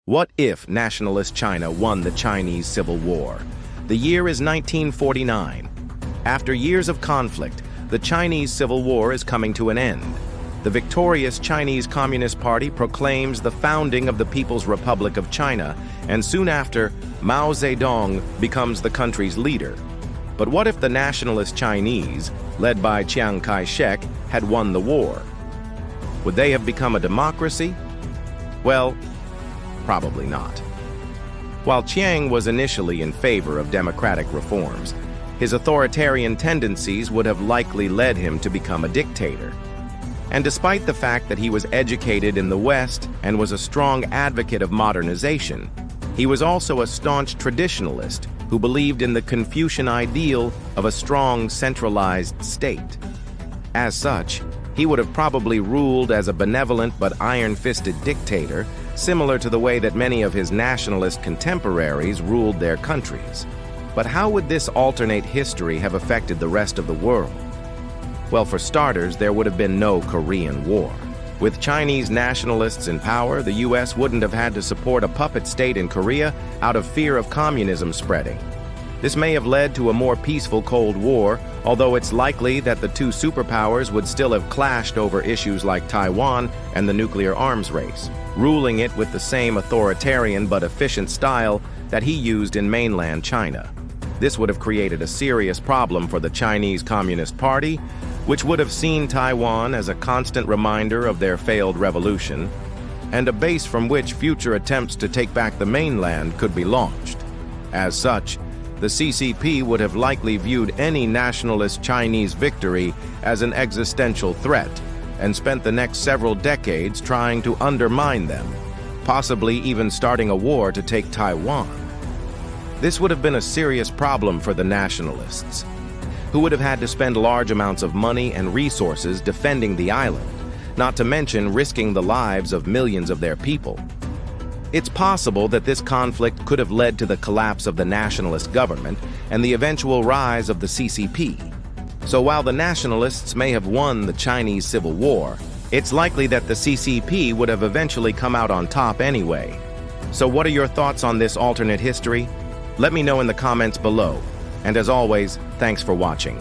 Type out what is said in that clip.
What if nationalist China won the Chinese Civil War? The year is 1949. After years of conflict, the Chinese Civil War is coming to an end. The victorious Chinese Communist Party proclaims the founding of the People's Republic of China, and soon after, Mao Zedong becomes the country's leader. But what if the nationalist Chinese, led by Chiang Kai-shek, had won the war? Would they have become a democracy? Well, probably not. While Chiang was initially in favor of democratic reforms, his authoritarian tendencies would have likely led him to become a dictator. And despite the fact that he was educated in the West and was a strong advocate of modernization, he was also a staunch traditionalist who believed in the Confucian ideal of a strong, centralized state. As such, he would have probably ruled as a benevolent but iron-fisted dictator, similar to the way that many of his nationalist contemporaries ruled their countries. But how would this alternate history have affected the rest of the world? Well, for starters, there would have been no Korean War. With Chinese nationalists in power, the U.S. wouldn't have had to support a puppet state in Korea out of fear of communism spreading. This may have led to a more peaceful Cold War, although it's likely that the two superpowers would still have clashed over issues like Taiwan and the nuclear arms race, ruling it with the same authoritarian but efficient style that he used in mainland China. This would have created a serious problem for the Chinese Communist Party, which would have seen Taiwan as a constant reminder of their failed revolution, and a base from which future attempts to take back the mainland could be launched. As such, the CCP would have likely viewed any nationalist Chinese victory as an existential threat and spent the next several decades trying to undermine them, possibly even starting a war to take Taiwan. This would have been a serious problem for the nationalists, who would have had to spend large amounts of money and resources defending the island, not to mention risking the lives of millions of their people. It's possible that this conflict could have led to the collapse of the nationalist government and the eventual rise of the CCP. So while the nationalists may have won the Chinese Civil War, it's likely that the CCP would have eventually come out on top anyway. So what are your thoughts on this alternate history? Let me know in the comments below. And as always, thanks for watching.